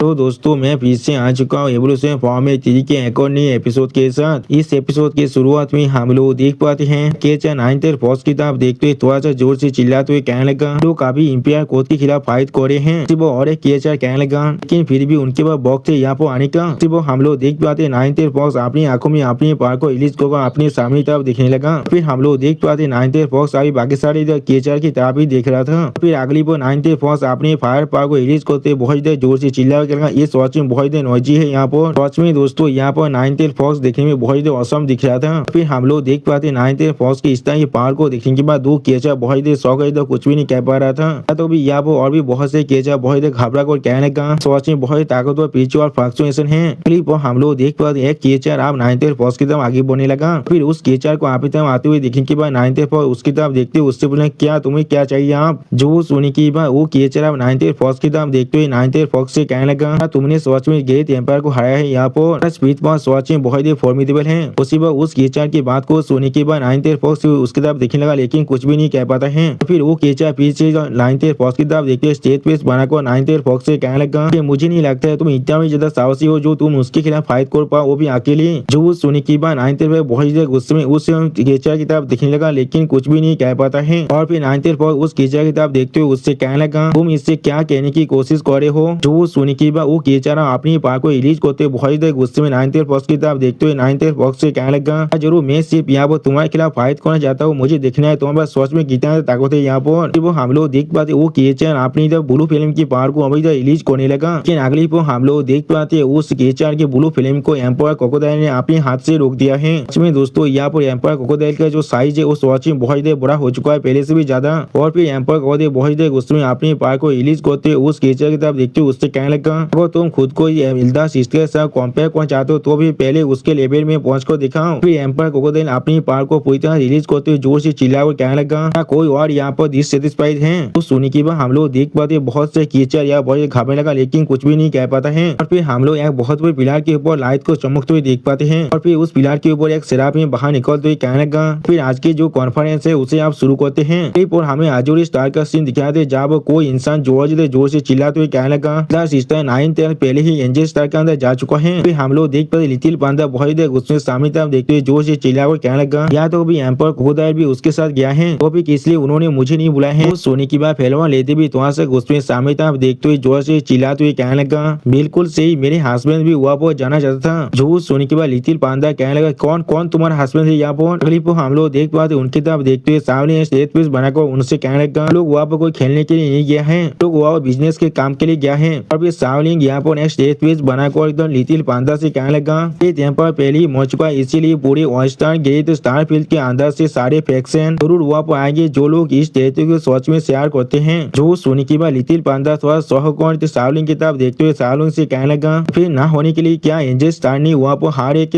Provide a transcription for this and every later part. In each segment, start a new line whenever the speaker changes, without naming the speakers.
तो दोस्तों मैं फिर से आ चुका हूँ एवोल्यूशन फॉर्मेट 3 के एक और नए एपिसोड के साथ। इस एपिसोड के शुरुआत में हम लोग देख पाते हैं केचा 9th फर्स्ट किताब देखते हुए थोड़ा सा जोर से चिल्लाते हुए कहने लगा लोग काफी इंपियर कोर्ट के खिलाफ फाइट कर रहे हैं। सिर्फ और एक केचा कहने लगा लेकिन फिर भी उनके पास वक्त है यहाँ पर आने का। सिर्फ हम लोग देख पाते 9th फर्स्ट अपनी आंखों में अपने पार को रिलीज होगा अपने सामने तरफ देखने लगा। फिर हम लोग देख पाते 9th फर्स्ट अभी बाकी सारे केचा की तरफ ही देख रहा था। फिर अगली बार 9th फर्स्ट अपने फायर पावर को रिलीज करते बहुत देर जोर से चिल्ला कर ये सच में बहुत देर नॉइजी है। यहाँ पर सच में दोस्तों यहाँ पर 9th फर्स्ट देखने में बहुत देर औसम दिख रहा था। फिर हम लोग देख पाते 9th फर्स्ट के इस तरह की पावर को देखने के बाद दो केचा बहुत देर सौ गए तो कुछ भी नहीं कह पा रहा था। तो भी यहाँ पर और भी बहुत से केचा बहुत देर घबरा कर कहने का सच में बहुत ताकतवर पिच और फ्लक्चुएशन है। क्लिप हम लोग देख पाते एक केचर आप 9th फर्स्ट की तरफ आगे बढ़ने लगा। फिर उस केचर को आप तरफ आते हुए देखने के बाद 9th फर्स्ट उसकी तरफ देखते हुए उससे बोले क्या तुम्हें क्या चाहिए आप जो सुनी की बात वो केचर आप 9th फर्स्ट की तरफ देखते हुए 9th फर्स्ट से कहने लगा तुमने सच में ग्रेट एम्पायर को हराया है। यहाँ पर स्पीड पास सच में बहुत ही फॉर्मिडेबल है। उसी बार उस केचर की बात को सुनने के बाद 9th फर्स्ट उसकी तरफ देखने लगा लेकिन कुछ भी नहीं कह पाता है। फिर वो केचर पीछे 9th फर्स्ट की तरफ देखते स्टेज पे बनाकर 9th फर्स्ट से कहने लगा कि मुझे नहीं लगता है तुम इतना भी ज्यादा साहसी हो जो तुम उसके खिलाफ फाइट कर पाओ वो भी अकेले। जो सुनने के बाद 9th फर्स्ट बहुत ज्यादा गुस्से में उस केचर की तरफ देखने लगा लेकिन कुछ भी नहीं कह पाता है। और फिर 9th फर्स्ट उस केचर की तरफ देखते हुए उससे कहने लगा तुम इससे क्या कहने की कोशिश कर रहे हो। जो सुनी की बात वो केचर अपनी पार को रिलीज करते बहुत गुस्से में 9th फर्स्ट की तरफ देखते हुए 9th फर्स्ट से कहने लगा जरूर मैं सिर्फ यहाँ पर तुम्हारे खिलाफ फाइट करना चाहता हूँ मुझे देखना है तुम्हारे पास सच में कितना ताकत है। यहाँ पर वो हम लोग देख पाते वो केचर अपनी ब्लू फिल्म की पावर को अभी रिलीज करने लगा लेकिन अगली पर हम लोग देख पाते उस केचर के ब्लू फिल्म को एम्पायर क्रोकोडाइल ने अपने हाथ से रोक दिया है। इसमें दोस्तों यहाँ पर एम्पायर क्रोकोडाइल का जो साइज है वो सच में बहुत बड़ा हो चुका है पहले से भी ज्यादा। और फिर एम्पायर क्रोकोडाइल बहुत गुस्से में अपनी पावर को रिलीज करते उस केचर की तरफ देखते हुए उससे कहने लगा अगर तुम खुद को इल्दा सिस्टर के साथ कंपेयर करना चाहते हो तो भी पहले उसके लेवल में पहुंच कर दिखाओ। फिर एम्पायर क्रोकोडाइल अपनी पावर को पूरी तरह रिलीज करते हुए जोर से चिल्लाकर कहने लगा कोई और यहाँ पर डिससैटिस्फाइड है। तो सुनी की बात हम लोग देख पाते बहुत से केचर या बहुत घबराने लगा लेकिन कुछ भी नहीं कह पाता है। और फिर हम लोग एक बहुत बड़े पिलर के ऊपर लाइट को चमकते हुए देख पाते हैं और फिर उस पिलर के ऊपर एक शराब में बाहर निकलते हुए कहने लगा फिर आज की जो कॉन्फ्रेंस है उसे आप शुरू करते हैं। और हमें आजोरी स्टार का सीन दिखाया थे जहाँ कोई इंसान जोर से चिल्लाते हुए कहने लगा सिस्टर 9th पहले ही एंजल स्टार के अंदर जा चुका है। फिर हम लोग देख पाते लिटिल पांडा बहुत उसमें सामने तरफ देखते हुए जोर से चिल्लाकर कहने लगा या तो भी एम्पायर क्रोकोडाइल भी उसके साथ गया है तो भी किस लिए उन्होंने मुझे नहीं बुलाया है। सोने की बात फैलवा लेते भी वहाँ से उसमें सामने तरफ देखते हुए जोर से चिल्लाते हुए कहने लगा बिल्कुल सही मेरे हस्बैंड भी वहाँ पर जाना चाहता था। जो सोने के बाद लिटिल पांडा कहने लगा कौन कौन तुम्हारा हस्बैंड है यहाँ पर। अगली पर हम लोग देख पाते उनकी तरफ देखते हुए सामने स्टेज पीस बनाकर उनसे कहने लगा लोग वहाँ पर कोई खेलने के लिए नहीं गया है लोग वहाँ बिजनेस के काम के लिए गया है। और फिर सावलिंग यहाँ पर एक स्टेज पीस बनाकर एकदम लिटिल पांडा से कहने लगा यहाँ पर पहले ही मौज चुका इसीलिए पूरे ऑलस्टार ग्रेट स्टार फील्ड के अंदर से सारे फैक्शन जरूर वहाँ पर आएंगे जो लोग इस स्टेज को सोच में शेयर करते हैं। जो सुनी की बात लिटिल पांडा थोड़ा सहकौन सावलिंग की तरफ देखते हुए सावलिंग से कहने लगा फिर ना होने के लिए क्या एंजल स्टार ने वहाँ पर हर एक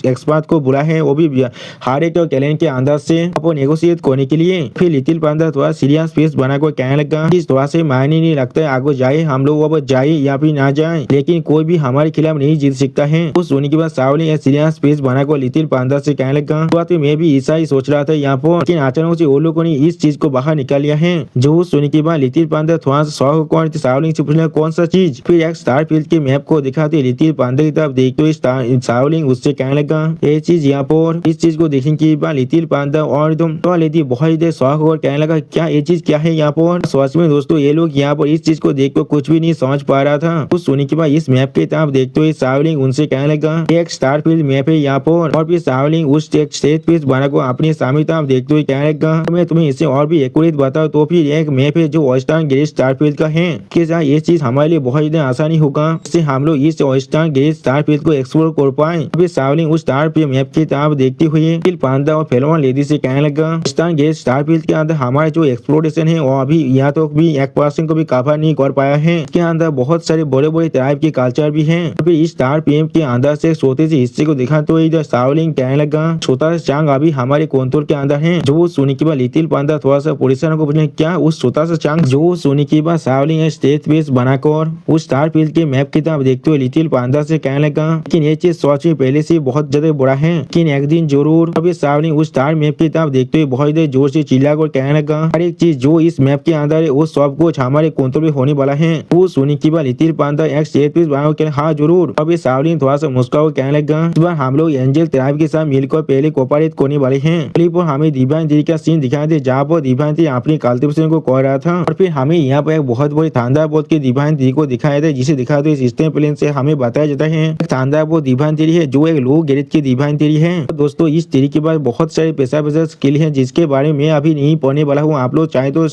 एक्सपर्ट को बुलाया है वो भी हर एक टैलेंट के अंदर से नेगोशिएट करने के लिए। फिर लिटिल पांडा थोड़ा सीरियस फेस बनाकर कहने लगा इस थोड़ा से मायने नहीं लगता है आगे जाए हम लोग वहाँ जाए या फिर ना जाए लेकिन कोई भी हमारे खिलाफ नहीं जीत सकता है। उस सोने के बाद सावलिंग सीरियस फेस बनाकर लिटिल पांडा से कहने लगा तो मैं भी ऐसा ही सोच रहा था यहाँ पर लेकिन अचानक से वो लोगों ने इस चीज को बाहर निकाल लिया है। जो सुनी के बाद लिटिल पांडा थोड़ा शौक कौन सावलिंग से पूछना कौन सा चीज। फिर एक स्टार फील्ड के मैप को दिखाते लिटिल पांडा की तरफ देखते हुए सावलिंग उससे कहने लगा ये चीज यहाँ पर इस चीज को देखने के बाद लिटिल पांडा और एकदम तो लेती बहुत ही शौक और कहने लगा क्या ये चीज क्या है यहाँ पर। सच में दोस्तों ये लोग यहाँ पर इस चीज को देख कर कुछ भी नहीं समझ पा रहा था। उस सुनी के बाद इस मैप की तरफ देखते हुए सावलिंग उनसे कहने लगा एक स्टार फील्ड मैप है यहाँ पर। और फिर सावलिंग उस स्टेज पीस बना को अपने सामने तरफ देखते हुए कहने लगा मैं तुम्हें इसे और भी एक्यूरेट बताऊं तो फिर एक मैप है जो ऑलस्टार ग्रेट स्टार फील्ड का है कि जहाँ ये चीज हमारे लिए बहुत ज्यादा आसानी होगा इससे हम लोग इस ऑलस्टार ग्रेट स्टार फील्ड को एक्सप्लोर कर पाए। फिर सावलिंग उस स्टार मैप की तरफ देखते हुए लिटिल पांडा और फेलवन लेडी से कहने लगा ऑलस्टार ग्रेट स्टार फील्ड के अंदर हमारे जो एक्सप्लोरेशन है वो अभी यहाँ तो भी 1% को भी कवर नहीं कर पाया है। इसके अंदर बहुत सारे बड़े बड़े टाइप के कल्चर भी है। फिर इस स्टार पीएम के अंदर से छोटे से हिस्से को दिखा तो इधर सावलिंग कहने लगा छोटा सा चांग अभी हमारे कंट्रोल के अंदर है। जो सुनी के बाद लिटिल पांडा थोड़ा सा परेशान को पूछने क्या उस छोटा सा चांग। जो सुनी के बाद सावलिंग स्टेज बेस बनाकर उस स्टार फील्ड के मैप की तरफ देखते हुए लिटिल पांडा से कहने लगा लेकिन ये चीज सोच में पहले से बहुत ज्यादा बड़ा है लेकिन एक दिन जरूर। अभी सावलिंग उस स्टार मैप की तरफ देखते हुए बहुत देर जोर से चिल्ला कर कहने लगा हर एक चीज जो इस मैप के अंदर है वो सब कुछ हमारे कंट्रोल में होने वाला है। वो सुनी के बाद तिल पांता एक सेट पीस बनाओ। हाँ जरूर। अभी सावलीन थोड़ा सा मुस्कुरा कहने लगा, इस बार हम लोग एंजल ट्राइब के साथ मिलकर पहले कोऑपरेट करने वाले हैं। क्लिप पर हमें दिव्यांजलि का सीन दिखाई दे जहाँ पर दिव्यांजलि अपनी कल्टिवेशन को कह रहा था और फिर हमें यहाँ पर एक बहुत बड़ी शानदार बोध की दिव्यांजलि को दिखाया था, जिसे दिखा दो इस प्लेन से हमें बताया जाता है शानदार वो दिव्यांजलि है जो एक लो ग्रेड की दिव्यांजलि है। दोस्तों इस तरीके के बाद बहुत सारे पेशा स्किल है जिसके बारे में अभी नहीं पढ़ने वाला हूँ, आप लोग चाहे तो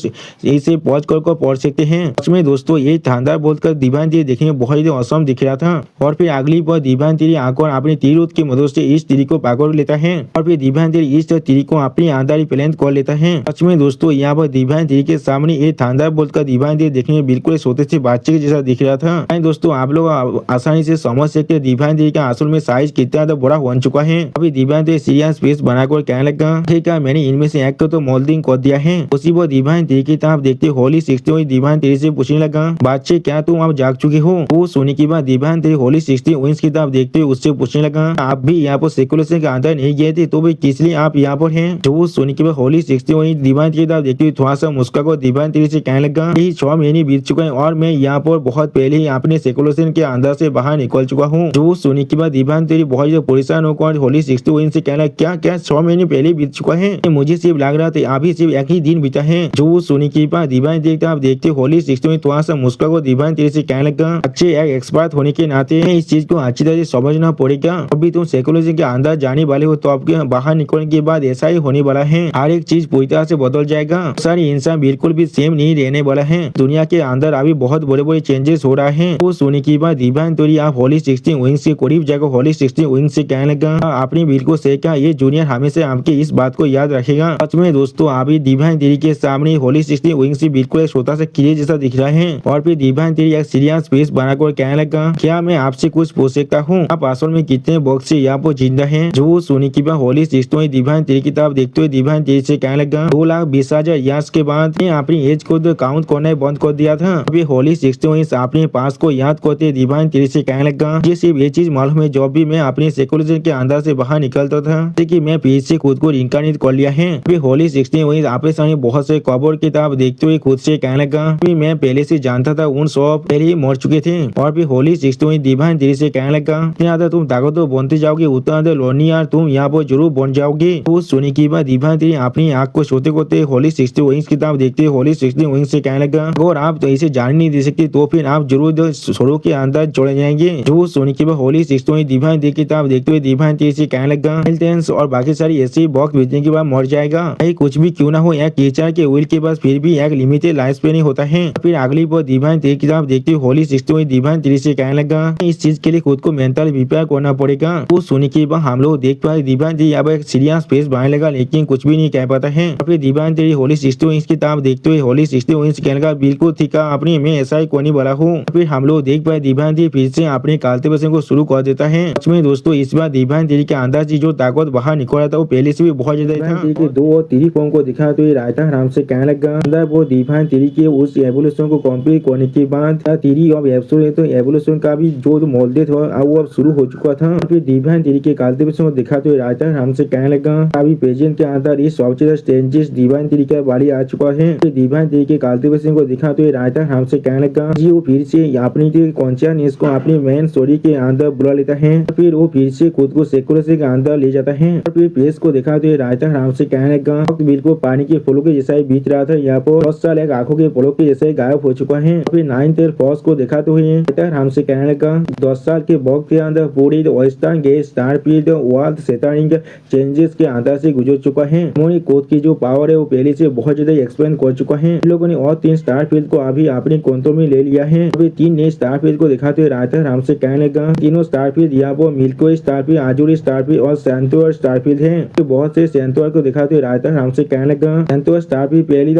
इसे पॉज कर पढ़ सकते हैं। उसमें दोस्तों ये शानदार बोध कर दिव्यांजलि देखने में बहुत ही औसम दिख रहा था और फिर अगली बार दिव्यांजलि आकर अपने तीर की मदद से इस तीर को पकड़ लेता है और फिर दिव्यांजलि इस तीर को अपनी आंधारी प्लेन कर लेता है। सच में दोस्तों यहाँ पर दिव्यांजलि के सामने ये शानदार बोध कर दिव्यांजलि देखने में बिल्कुल छोटे से बच्चे के जैसा दिख रहा था। दोस्तों आप लोग आसानी से समझ सकते दिव्यांजलि का असल में साइज कितना तो बड़ा बन चुका है। अभी दिव्यांजलि सीरियस पीस बनाकर कहने लगा, ठीक है मैंने इनमें से एक तो मोल्डिंग कर दिया है। उसी वो दिव्यांजलि की तरफ देखते होली सीखते हुए दिव्यांजलि से पूछने लगा, बच्चे क्या तुम अब जाग चुके हो? वो सुनने के बाद दिव्यांजलि होली 60 विंग्स की तरफ देखते हुए उससे पूछने लगा, आप भी यहाँ पर सेकुलेशन के अंदर नहीं गए थे तो भी किस लिए आप यहाँ पर हैं? जो वो सुनने के बाद होली 60 विंग्स दिव्यांजलि की तरफ देखते हुए थोड़ा सा मुस्कुरा कर दिव्यांजलि से कहने लगा, यही 6 महीने बीत चुके हैं और मैं यहाँ पर बहुत पहले ही अपने सेकुलेशन के अंदर से बाहर निकल चुका हूँ। जो सुनने के बाद दिव्यांजलि बहुत ज्यादा परेशान होकर होली 60 विंग्स से कहना, क्या क्या 6 महीने पहले बीत चुका है? मुझे सिर्फ लग रहा था अभी सिर्फ एक ही दिन बीता है। जो सुनने के बाद दिव्यांजलि आप देखते होली 60 में थोड़ा सा मुस्कुरा को दिव्यांजलि से कहने लगा, अच्छे एक एक्सपर्ट होने के नाते इस चीज को अच्छी तरह से समझना पड़ेगा। अभी तुम साइकोलॉजी के अंदर जाने वाले हो तो आपके बाहर निकलने के बाद ऐसा ही होने वाला है, हर एक चीज पूरी तरह से बदल जाएगा। सारी इंसान बिल्कुल भी सेम नहीं रहने वाला है, दुनिया के अंदर अभी बहुत बड़े बड़े चेंजेस हो रहा है। वो सुनने के बाद दिव्यांजलि आप होली 60 विंग्स के करीब जाकर होली 60 विंग्स से कहने लगा, आपने बिल्कुल सही कहा, ये जूनियर हमेशा आपके इस बात को याद रखेगा। सच में दोस्तों अभी दिव्यांजलि के सामने होली 60 विंग्स से बिल्कुल एक छोटा सा किले जैसा दिख रहा है और फिर दिव्यांजलि एक सीरियस फेस बनाकर कहने लगा, क्या मैं आपसे कुछ पूछ सकता हूँ? आप असल में कितने वक्त से यहाँ पर जिंदा हैं? जो सुनने के बाद होली 60 में दिव्यांजलि की तरफ देखते हुए दिव्यांजलि से कहने लगा, 2,20,000 ईयर्स के बाद मैं अपनी एज को काउंट करना बंद कर दिया था। अभी होली 60 में अपने पास को याद करते दिव्यांजलि से कहने लगा, ये सिर्फ ये चीज मालूम है जब भी मैं अपने सेकुलेशन के अंदर से बाहर निकलता था कि मैं फिर से खुद को रिइंकार्नेट कर लिया है। अभी होली 60 वही आपके सामने बहुत से कबर की तरफ देखते हुए खुद से कहने लगा, मैं पहले से जानता था उन सब पहले ही मर चुके थे। और फिर होली 60 में दिव्यांजलि से कहने लगा, ज्यादा तुम ताकतवर बनते जाओगे उतना ज्यादा लोनी यार तुम यहाँ पर जरूर बन जाओगे। तो सुनने के बाद दिव्यांजलि अपनी आंख को सोते करते होली 60 विंग्स की तरफ देखते होली 60 विंग्स से कहने लगा, अगर आप तो इसे जान नहीं दे सकते तो फिर आप जरूर सरों के अंदर चले जाएंगे। जो सुनने के बाद होली 60 में दिव्यांजलि की तरफ देखते हुए दिव्यांजलि से कहने लगा, हेल्थ और बाकी सारी ऐसी बॉक्स भेजने के बाद मर जाएगा। कुछ भी क्यों ना हो एक टीचर के विल के पास फिर भी एक लिमिटेड लाइफ स्पैन ही होता है। फिर अगली बार दिव्यांजलि की तरफ देखते हुए होली 60 में दिव्यांजलि से कहने लगा, इस चीज के लिए खुद को मेंटल प्रिपेयर करना पड़ेगा। वो सुनने के बाद हम लोग देख पाए दिव्यांजलि अब एक सीरियस फेस बनाने लगा लेकिन कुछ भी नहीं कह पाता है। फिर दिव्यांजलि होली 60 विंग्स की तरफ देखते हुए होली 60 विंग्स कहने लगा, बिल्कुल ठीक है अपनी मैं ऐसा ही करने वाला हूँ। फिर हम लोग देख पाए दिव्यांजलि फिर से अपने कल्टिवेशन को शुरू कर देता है। इसमें दोस्तों इस बार दिव्यांजलि के अंदर से जो ताकत बाहर निकल रहा था वो पहले से भी बहुत ज्यादा था। 2 और 3 फॉर्म को दिखा तो ये रायता आराम से कहने लगा, अंदर वो दिव्यांजलि के उस एवोल्यूशन को कंप्लीट करने के बाद 3 ऑफ एब्सोल्यूट तो एवोल्यूशन का भी जो मोल्डेड था वो अब शुरू हो चुका था। फिर दिव्यांजलि के कल्टिवेशन को दिखा तो रायता आराम से कहने लगा, अभी प्रेजेंट के अंदर इस सबसे स्टेजेस दिव्यांजलि का बारी आ चुका है। फिर दिव्यांजलि के कल्टिवेशन को दिखा तो रायता आराम से कहने लगा, जी वो फिर से अपनी कॉन्शियसनेस को अपनी मेन स्टोरी के अंदर बुला लेता है। फिर वो फिर से खुद को सेकुलेशन के अंदर ले जाता है। फिर पेस को दिखा तो रायता आराम से कहने लगा, बिल्कुल पानी के फलों के जैसा ही बीत रहा था, यहाँ पर 10 साल एक आंखों के फलों के जैसे गायब हो चुका है। फिर 9th ईयर फॉस को दिखाते हुए आराम से कहने लगा, 10 साल के वक्त के अंदर पूरी वेस्टर्न गेट स्टारफील्ड वर्ल्ड सेटरिंग चेंजेस के अंदर से गुजर चुका है। मोनी कोड की जो पावर है वो पहले से बहुत ज्यादा एक्सपेंड कर चुका है। इन लोगों ने और 3 स्टारफील्ड को अभी अपने कंट्रोल में ले लिया है। अभी 3 नए स्टारफील्ड को दिखाते हुए रायता आराम से कहने लगा, तीनों स्टारफील्ड यहाँ पर मिल्की स्टारफील्ड, आजुरी स्टारफील्ड और सेंटोर स्टारफील्ड है। तो बहुत से सेंटोर को दिखाते हुए रायता आराम से कहने लगा, सेंटोर स्टारफील्ड पहली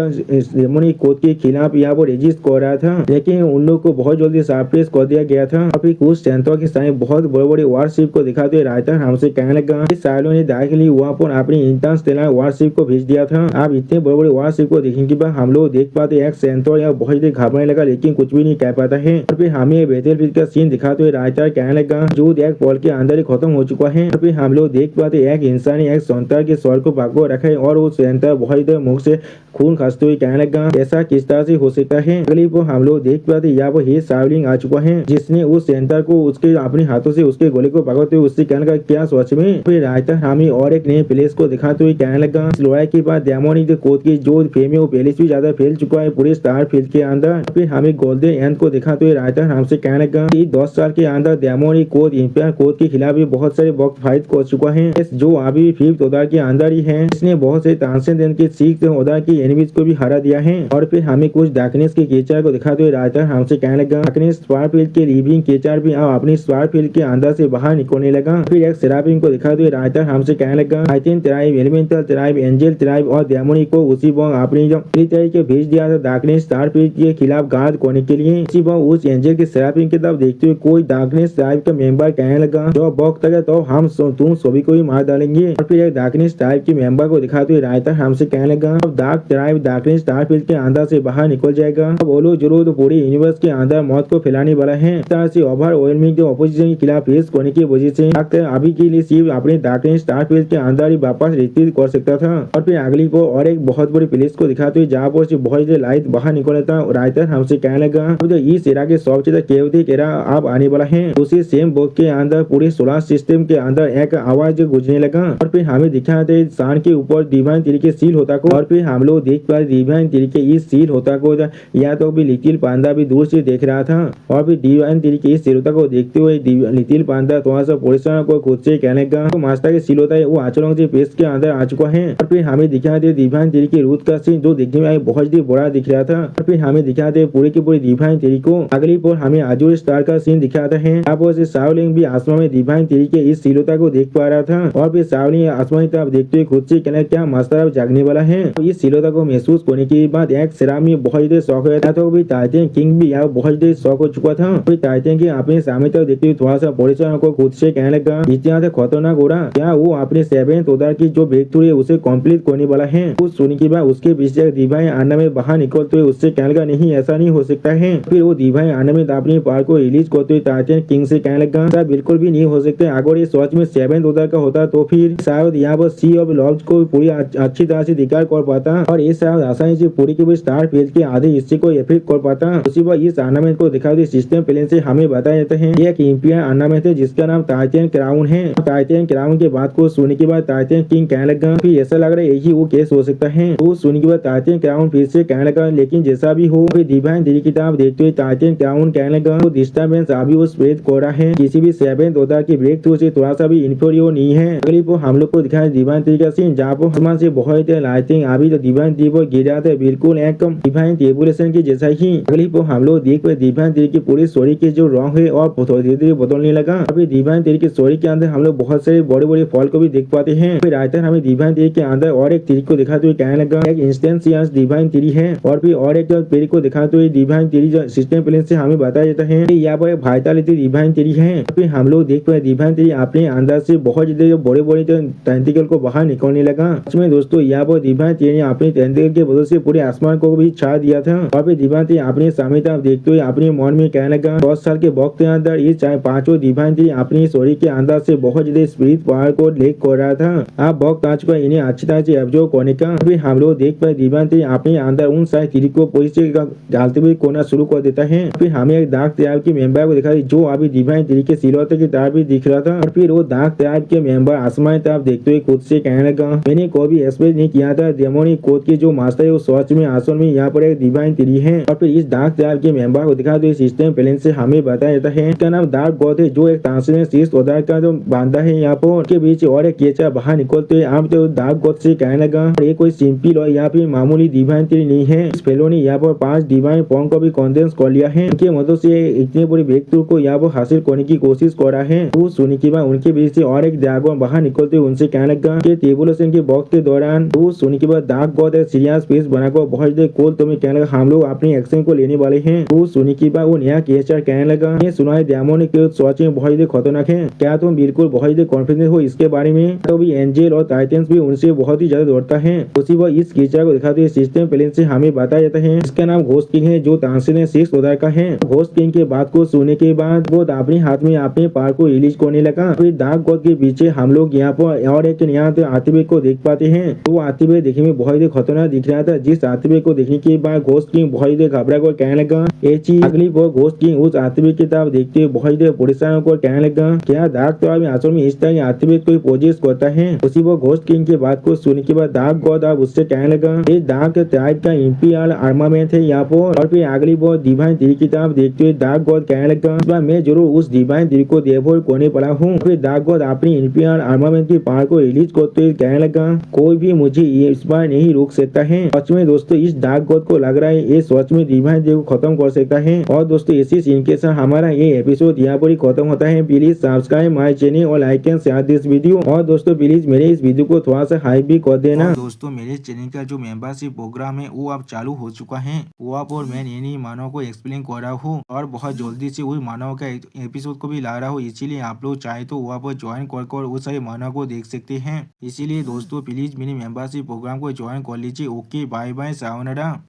रेमोनी कोड के खिलाफ यहाँ पर रेजिस्ट कर रहा था लेकिन उन लोग को बहुत जल्दी सरप्राइज कर दिया गया था। अभी कुछ सेंटोर के सामने बहुत बड़े बड़े वारशिप को दिखाते हुए रायता हमसे कहने लगा, इस सालों ने दाखिली वहाँ पर अपनी इंटरस्टेलर वारशिप को भेज दिया था। आप इतने बड़े बड़े वारशिप को देखने के बाद हम लोग देख पाते एक सेंटोर यहाँ बहुत ज्यादा घबराने लगा लेकिन कुछ भी नहीं कह पाता है। और फिर हमें बैटलफील्ड का सीन दिखाते हुए रायता कहने लगा, जो एक पल के अंदर ही खत्म हो चुका है। फिर हम लोग देख पाते एक इंसान ने एक सेंटर के स्वर को पकड़ रखा है और वो सेंटर बहुत मुख से खून खासते हुए कहने लगा, ऐसा किस तरह से हो सकता है। अगली वो हम लोग देख पाते यहाँ यहाँ पर शाओलिंग आ चुका है, जिसने उस सेंटर को उसके अपने हाथों से उसके गोले को पकड़ते हुए उससे कहने लगा क्या सोच में। फिर रायता हामी और एक नए प्लेस को दिखाते हुए कहने लगा इस लड़ाई के बाद डेमोनिक कोड की जो फेम है वो पहले से ज्यादा फैल चुका है पूरे स्टार फील्ड के अंदर। फिर हमें गोल्डन एंड को दिखाते हुए रायता हमसे कहने लगा कि 10 साल के अंदर डेमोनिक कोड इंपियर कोड के खिलाफ भी बहुत सारे वक्त फाइट कर चुका है, जो अभी फिफ्थ ओदार के अंदर ही है। इसने बहुत से ट्रांसेंडेंट के सिक्स ओदार की एनिमीज को भी हरा दिया है। और फिर हमें कुछ डार्कनेस के केचर को दिखाते हुए रायता हमसे कहने लगा डार्कनेस स्टार फील्ड के लिविंग केचर भी अब अपनी स्टार फील्ड के अंदर से बाहर निकलने लगा। फिर एक सेराफिन को दिखाते हुए रायता हमसे कहने लगा Titan tribe, elemental tribe, angel tribe और डेमोनिक को उसी वक्त अपनी जो तरीके भेज दिया था डार्कनेस स्टार फील्ड के खिलाफ गार्ड करने के लिए। इसी वक्त उस एंजल के सेराफिन की तरफ देखते हुए कोई डार्कनेस ट्राइब का मेंबर कहने लगा जो वक्त है तो हम तुम सभी को ही मार डालेंगे। और फिर एक डार्कनेस ट्राइब के मेंबर को दिखाते हुए रायता हमसे कहने लगा अब dark tribe darkness star field के अंदर से बाहर निकल जाएगा। अब बोलो जरूर तो पूरे यूनिवर्स के अंदर मौत को फैलाने वाला है। इस तरह से ओवर ओवरवेलमिंग जो ऑपोजिशन के खिलाफ फेस करने की वजह से अभी के लिए सिर्फ अपने डार्कनेस स्टार फील्ड के अंदर ही वापस रिट्रीट कर सकता था। और फिर अगली को और एक बहुत बड़ी प्लेस को दिखाते हुए जहाँ पर बहुत से लाइट बाहर निकल था। रायता हमसे कहने लगा अब जो इस एरा के सबसे केवधिक एरा अब आने वाला है। उसी सेम बुक के अंदर पूरे सोलर सिस्टम के अंदर एक आवाज गुजरने लगा। और फिर हमें दिखा थे सान के ऊपर डिवाइन तरीके सील होता को। और फिर हम लोग देख पाए डिवाइन तरीके इस सील होता को या तो भी लिटिल पांडा भी दूर से देख रहा था। और फिर डिवाइन तरीके इस सील होता को देखते हुए लिटिल पांडा थोड़ा सा पोजिशन को खुद से कहने का तो मास्टर के सील होता है वो आचरण से पेस्ट के अंदर आ चुका है। और फिर हमें दिखा दे डिवाइन तरीके रूथ का सीन जो देखने में बहुत ही बड़ा दिख रहा था। और फिर हमें दिखा दे पूरे के पूरे डिवाइन तरीके को। अगली पर हमें आजूर स्टार का सीन दिखाता है। अब से शाओलिंग भी आसमान में डिवाइन तरीके इस सीलोता को देख पा रहा था। और फिर शाओलिंग आसमान की तरफ देखते हुए खुद से कहना क्या मास्टर अब जागने वाला है। तो इस सीलोता को महसूस करने के बाद एक सेराम में बहुत ही शौक है तो भी टाइटन किंग भी यहाँ बहुत ही शौक हो चुका था। फिर टाइटन के अपने सामने तरफ देखते हुए थोड़ा सा परिचय को खुद से कहने लगा इतना खतरनाक हो रहा क्या वो अपने 7th ओदार की जो ब्रेक थ्रू है उसे कंप्लीट करने वाला है। कुछ सुनने के बाद उसके पीछे डिवाइन आना में बाहर निकलते हुए उससे कहने लगा नहीं ऐसा नहीं हो सकता है। फिर वो डिवाइन आना में अपनी पावर को रिलीज करते हुए टाइटन किंग से कहने लगा ऐसा बिल्कुल भी नहीं हो सकता। अगर ये सच में 7th ओदार का होता तो फिर शायद यहाँ पर सी ऑफ लॉर्ड्स को पूरी अच्छी तरह से दिकार कर पाता और ये शायद आसानी से पूरी की पूरी स्टार फील्ड के आधे हिस्से को इफेक्ट कर पाता। उसी पर इस आर्नामेंट को दिखाते सिस्टम प्लेन से हमें बताया जाता है एक इंपियर आर्नामेंट है जिसका नाम टाइटन क्राउन है। टाइटन क्राउन के बात को सुनने के बाद टाइटन किंग कहने लगा फिर ऐसा लग रहा है यही वो केस हो सकता है। तो सुनने के बाद टाइटन क्राउन फिर से कहने लगा लेकिन जैसा भी हो फिर डिवाइन दिल की तरफ देखते हुए टाइटन क्राउन कहने लगा वो डिस्टर्बेंस अभी वो स्प्रेड कर रहा है किसी भी 7th ओदार की ब्रेक थ्रू से थोड़ा सा भी इंफीरियर नहीं है। अगली को हम लोग को दिखाया डिवाइन तरीका सीन जहाँ पर आसमान से बहुत लाइटिंग अभी तो डिवाइन दी पर गिर जाते बिल्कुल एक डिवाइन टेबुलेशन की जैसा ही। अगली को हम लोग देख पाए डिवाइन तरीके पूरी स्टोरी के जो रॉन्ग है और धीरे धीरे बदलने लगा। अभी डिवाइन तरीके स्टोरी के अंदर हम लोग बहुत सारे बड़े बड़े फॉल को भी देख पाते हैं। फिर राइटर हमें डिवाइन तरीके के अंदर और एक तरीके को दिखाते हुए कहने लगा एक इंस्टेंशियस डिवाइन तरी है। और फिर और एक तरीके को दिखाते हुए डिवाइन तरी सिस्टम प्लेन से हमें बताया जाता है कि यहाँ पर वाइटलिटी डिवाइन तरी है। फिर हम लोग देख पाए डिवाइन तरी अपने अंदर से बहुत ज्यादा बड़े बड़े टेंटिकल को बाहर निकलने लगा। इसमें दोस्तों यहाँ पर डिवाइन तरी ने अपने टेंटिकल के वजह से पूरे आसमान को भी छा दिया था। और फिर डिवाइन तरी अपने सामने तरफ देखते हुए अपने मन में कहने लगा 10 साल के वक्त के अंदर ये चाहे पांचों डिवाइन तरी अपनी स्टोरी के अंदर से बहुत ज्यादा स्पिरिट पावर को लेक कर रहा था। अब वक्त आ चुका इन्हें अच्छी तरह से एब्जॉर्ब करने का। फिर हम लोग देख पाए डिवाइन तरी अपने अंदर उन सारे तरी को पोजिशन डालते हुए कोना शुरू कर देता है। फिर हमें एक डार्क ट्राइब के मेंबर को दिखा जो अभी डिवाइन तरी के सिलौते की तरफ भी दिख रहा था। और फिर वो डार्क ट्राइब के मेंबर आसमान तरफ देखते हुए खुद से कहने लगा मैंने कोई भी एक्सपेक्ट नहीं किया था डेमोनिक कोड के जो मास्टर है वो सच में असल में यहाँ पर एक डिवाइन तरी है। और फिर इस डार्क ट्राइब के मेंबर को दिखा दो सिस्टम प्लेन से हमें बताया जाता है इसका नाम डार्क गॉड है जो एक ट्रांसलेंट शीर्ष ओदार का जो बांधा है यहाँ पर उनके बीच और एक केचा बाहर निकलते हुए आप तो डार्क गॉड से कहने लगा ये कोई सिंपल और यहाँ पे मामूली डिवाइन तरी नहीं है। इस फेलो ने यहाँ पर 5 डिवाइन फॉर्म को भी कंडेंस कर लिया है। उनके मदद से इतनी बड़ी ब्रेक थ्रू को यहाँ पर हासिल करने की कोशिश कर रहा है। तो सुनने के बाद उनके बीच से और एक ड्रैगन बाहर निकलते हुए उनसे कहने लगा कि टेबुलेशन के वक्त के दौरान तो सुनने के बाद डार्क गॉड एक सीरियस फेस बनाकर बहुत देर कोल तुम्हें कहने लगा हम लोग अपने एक्शन को लेने वाले हैं। तो सुनने के बाद वो नया केचर कहने लगा ये सुना है डेमोनिक के सोच में बहुत ही खतरनाक है क्या तुम बिल्कुल बहुत ही कॉन्फिडेंट हो इसके बारे में। तो भी एंजल और टाइटन्स भी उनसे बहुत ही ज्यादा दौड़ता है। उसी वक्त इस केचर को दिखाते हुए सिस्टम प्लेन से हमें बताया जाता है इसका नाम घोस्ट किंग है जो ट्रांसलेंट 6 ओदार का है। घोस्ट किंग के बात को सुनने के बाद वो अपने हाथ में अपने पार को रिलीज करने लगा। फिर डार्क गॉड के पीछे हम लोग यहाँ पर और एक यहाँ आतिबे को देख पाते हैं। तो आतिबे देखने में बहुत ही खतरनाक दिख रहा था। जिस आतिबे को देखने के बाद घोस्ट किंग बहुत ही घबरा कर कहने लगा ये चीज अगली वो घोस्ट किंग उस आत्मिक किताब देखते हुए बहुत देर परेशान होकर कहने लगा, क्या डार्क तो अभी असल में इस तरह की आत्मिक कोई पोजेस करता है। उसी वो घोस्ट किंग की बात को सुनने के बाद डार्क गॉड अब उससे कहने लगा, ये डार्क ट्राइब का इंपीरियल आर्मामेंट है यहाँ पर। और फिर अगली वो डिवाइन थ्री किताब देखते हुए डार्क गॉड कहने लगा, इस बार मैं जरूर उस डिवाइन थ्री को डेवोर करने पड़ा हूँ। फिर डार्क गॉड अपनी इंपीरियल आर्मामेंट की पावर को रिलीज करते हुए कहने लगा, कोई भी मुझे ये इस बार नहीं रोक सकता है। सच में दोस्तों इस डार्क गॉड को लग रहा है ये सच में डिवाइन थ्री को खत्म कर सकता है। और दोस्तों इसी सीन के साथ हमारा ये एपिसोड यहाँ पर ही खत्म होता है। प्लीज सब्सक्राइब माय चैनल और like and share this video. और दोस्तों प्लीज मेरे इस वीडियो को थोड़ा सा हाइप भी कर देना। और दोस्तों मेरे चैनल का जो मेंबरशिप प्रोग्राम है वो अब चालू हो चुका है। वो आप और मैं नई मानव को एक्सप्लेन कर रहा हूँ और बहुत जल्दी से वही मानव का एपिसोड को भी ला रहा हूँ। इसीलिए आप लोग चाहे तो वहाँ पर ज्वाइन कर वो सारे मानव को देख सकते हैं। इसीलिए दोस्तों प्लीज मेरी मेंबरशिप प्रोग्राम को ज्वाइन कर लीजिए। Okay bye bye sayonara.